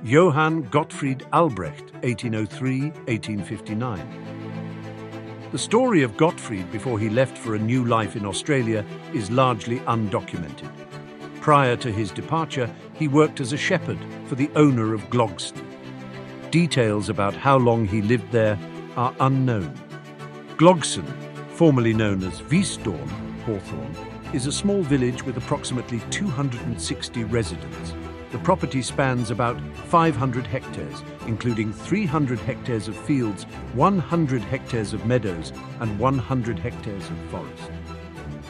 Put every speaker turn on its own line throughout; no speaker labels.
Johann Gottfried Albrecht, 1803–1859. The story of Gottfried before he left for a new life in Australia is largely undocumented. Prior to his departure, he worked as a shepherd for the owner of Glogsen. Details about how long he lived there are unknown. Glogsen, formerly known as Wiesdorn, Hawthorne, is a small village with approximately 260 residents. The property spans about 500 hectares, including 300 hectares of fields, 100 hectares of meadows, and 100 hectares of forest.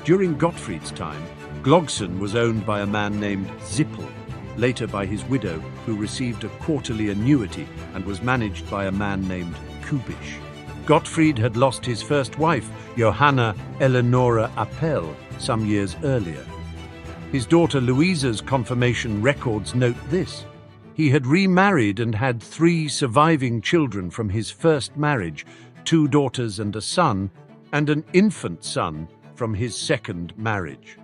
During Gottfried's time, Glogsen was owned by a man named Zippel, later by his widow, who received a quarterly annuity and was managed by a man named Kubisch. Gottfried had lost his first wife, Johanna Eleonora Appel, some years earlier. His daughter Louisa's confirmation records note this: he had remarried and had 3 surviving children from his first marriage, 2 daughters and a son, and an infant son from his second marriage.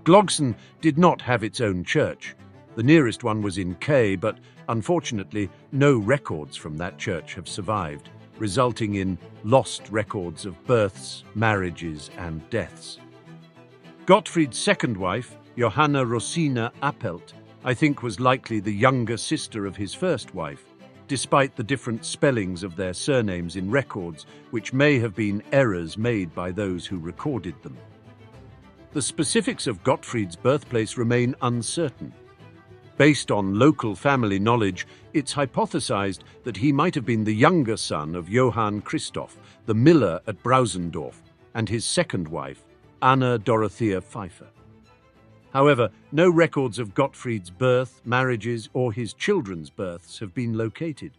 Glogsen did not have its own church. The nearest one was in Kay, but unfortunately no records from that church have survived, resulting in lost records of births, marriages, and deaths. Gottfried's second wife, Johanna Rosina Appelt, I think was likely the younger sister of his first wife, despite the different spellings of their surnames in records, which may have been errors made by those who recorded them. The specifics of Gottfried's birthplace remain uncertain. Based on local family knowledge, it's hypothesized that he might have been the younger son of Johann Christoph, the miller at Brausendorf, and his second wife, Anna Dorothea Pfeiffer. However, no records of Gottfried's birth, marriages, or his children's births have been located.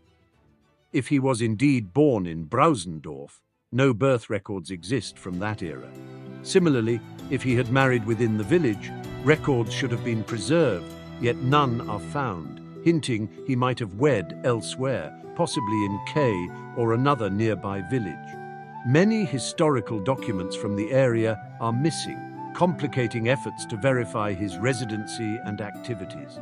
If he was indeed born in Brausendorf, no birth records exist from that era. Similarly, if he had married within the village, records should have been preserved, yet none are found, hinting he might have wed elsewhere, possibly in Kay or another nearby village. Many historical documents from the area are missing, complicating efforts to verify his residency and activities.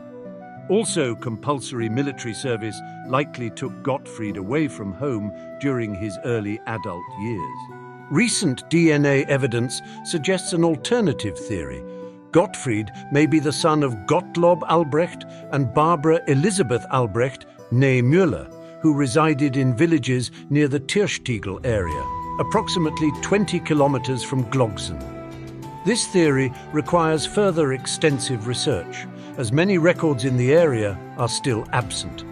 Also, compulsory military service likely took Gottfried away from home during his early adult years. Recent DNA evidence suggests an alternative theory. Gottfried may be the son of Gottlob Albrecht and Barbara Elisabeth Albrecht, née Müller, who resided in villages near the Tirschtegel area, approximately 20 kilometers from Glogsen. This theory requires further extensive research, as many records in the area are still absent.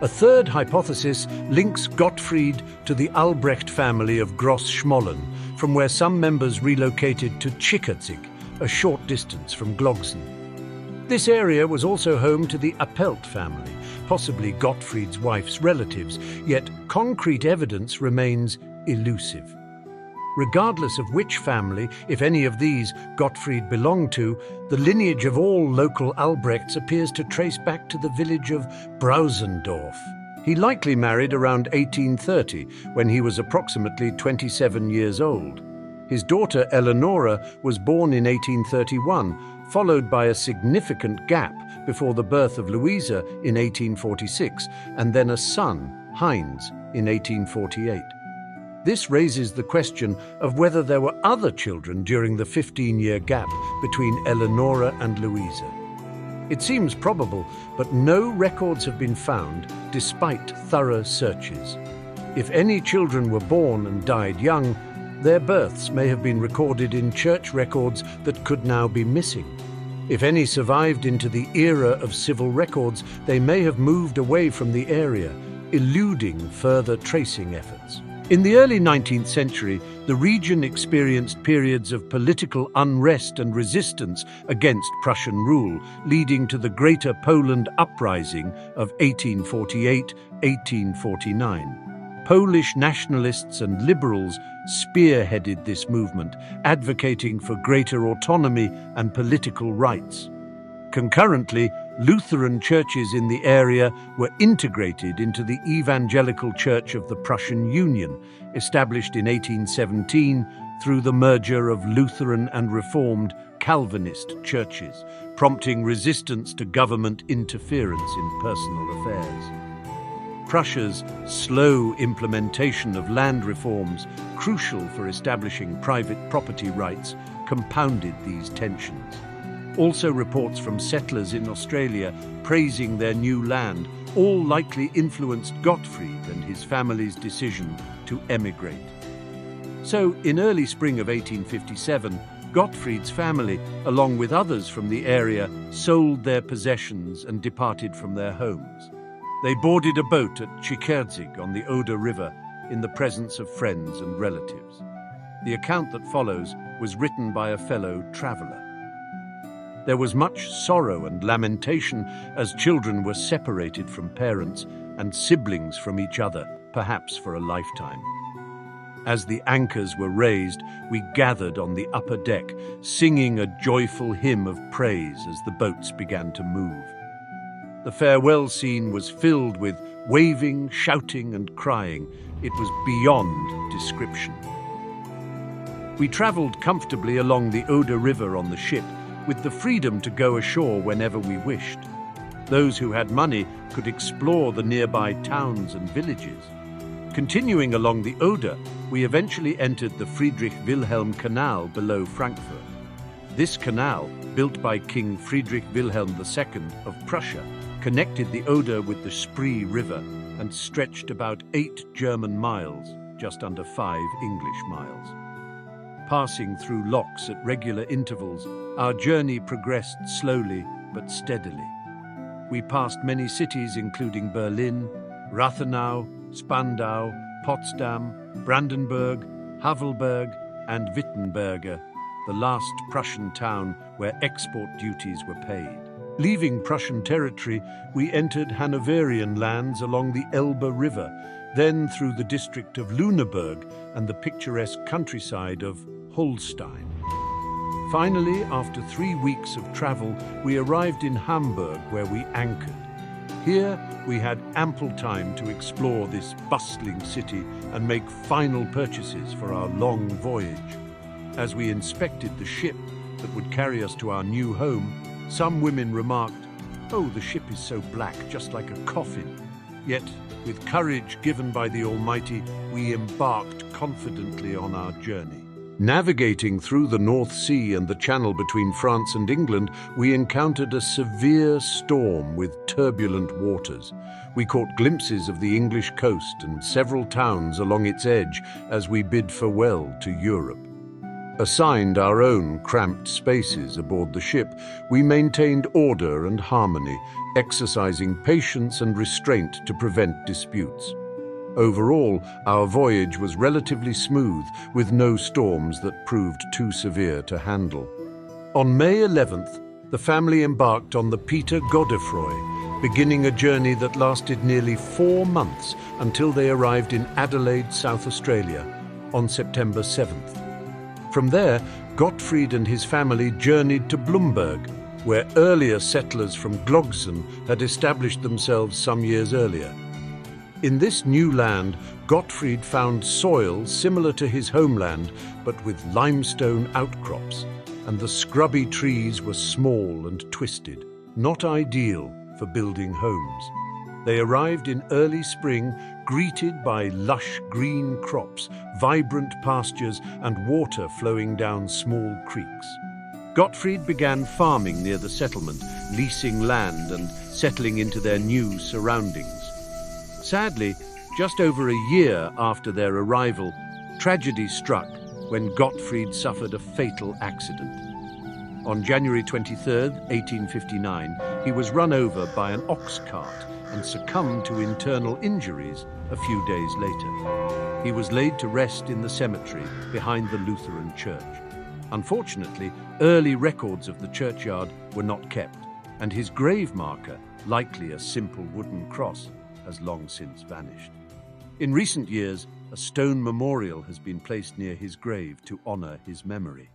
A third hypothesis links Gottfried to the Albrecht family of Gross Schmollen, from where some members relocated to Schickerzig, a short distance from Glogsen. This area was also home to the Appelt family, possibly Gottfried's wife's relatives, yet concrete evidence remains elusive. Regardless of which family, if any of these, Gottfried belonged to, the lineage of all local Albrechts appears to trace back to the village of Brausendorf. He likely married around 1830, when he was approximately 27 years old. His daughter Eleonora was born in 1831, followed by a significant gap before the birth of Louisa in 1846, and then a son, Heinz, in 1848. This raises the question of whether there were other children during the 15-year gap between Eleonora and Louisa. It seems probable, but no records have been found despite thorough searches. If any children were born and died young, their births may have been recorded in church records that could now be missing. If any survived into the era of civil records, they may have moved away from the area, eluding further tracing efforts. In the early 19th century, the region experienced periods of political unrest and resistance against Prussian rule, leading to the Greater Poland Uprising of 1848–1849. Polish nationalists and liberals spearheaded this movement, advocating for greater autonomy and political rights. Concurrently, Lutheran churches in the area were integrated into the Evangelical Church of the Prussian Union, established in 1817 through the merger of Lutheran and Reformed Calvinist churches, prompting resistance to government interference in personal affairs. Prussia's slow implementation of land reforms, crucial for establishing private property rights, compounded these tensions. Also, reports from settlers in Australia praising their new land all likely influenced Gottfried and his family's decision to emigrate. So, in early spring of 1857, Gottfried's family, along with others from the area, sold their possessions and departed from their homes. They boarded a boat at Schikerzig on the Oder River in the presence of friends and relatives. The account that follows was written by a fellow traveller. There was much sorrow and lamentation as children were separated from parents and siblings from each other, perhaps for a lifetime. As the anchors were raised, we gathered on the upper deck, singing a joyful hymn of praise as the boats began to move. The farewell scene was filled with waving, shouting, and crying. It was beyond description. We travelled comfortably along the Oder River on the ship, with the freedom to go ashore whenever we wished. Those who had money could explore the nearby towns and villages. Continuing along the Oder, we eventually entered the Friedrich Wilhelm Canal below Frankfurt. This canal, built by King Friedrich Wilhelm II of Prussia, connected the Oder with the Spree River and stretched about 8 German miles, just under 5 English miles. Passing through locks at regular intervals, our journey progressed slowly but steadily. We passed many cities including Berlin, Rathenau, Spandau, Potsdam, Brandenburg, Havelberg, and Wittenberge, the last Prussian town where export duties were paid. Leaving Prussian territory, we entered Hanoverian lands along the Elbe River, then through the district of Lüneburg and the picturesque countryside of Holstein. Finally, after 3 weeks of travel, we arrived in Hamburg, where we anchored. Here, we had ample time to explore this bustling city and make final purchases for our long voyage. As we inspected the ship that would carry us to our new home, some women remarked, "Oh, the ship is so black, just like a coffin." Yet, with courage given by the Almighty, we embarked confidently on our journey. Navigating through the North Sea and the channel between France and England, we encountered a severe storm with turbulent waters. We caught glimpses of the English coast and several towns along its edge as we bid farewell to Europe. Assigned our own cramped spaces aboard the ship, we maintained order and harmony, exercising patience and restraint to prevent disputes. Overall, our voyage was relatively smooth, with no storms that proved too severe to handle. On May 11th, the family embarked on the Peter Godefroy, beginning a journey that lasted nearly 4 months until they arrived in Adelaide, South Australia, on September 7th. From there, Gottfried and his family journeyed to Blumberg, where earlier settlers from Glogsen had established themselves some years earlier. In this new land, Gottfried found soil similar to his homeland, but with limestone outcrops, and the scrubby trees were small and twisted, not ideal for building homes. They arrived in early spring, greeted by lush green crops, vibrant pastures, and water flowing down small creeks. Gottfried began farming near the settlement, leasing land and settling into their new surroundings. Sadly, just over a year after their arrival, tragedy struck when Gottfried suffered a fatal accident. On January 23, 1859, he was run over by an ox cart and succumbed to internal injuries a few days later. He was laid to rest in the cemetery behind the Lutheran church. Unfortunately, early records of the churchyard were not kept, and his grave marker, likely a simple wooden cross, has long since vanished. In recent years, a stone memorial has been placed near his grave to honor his memory.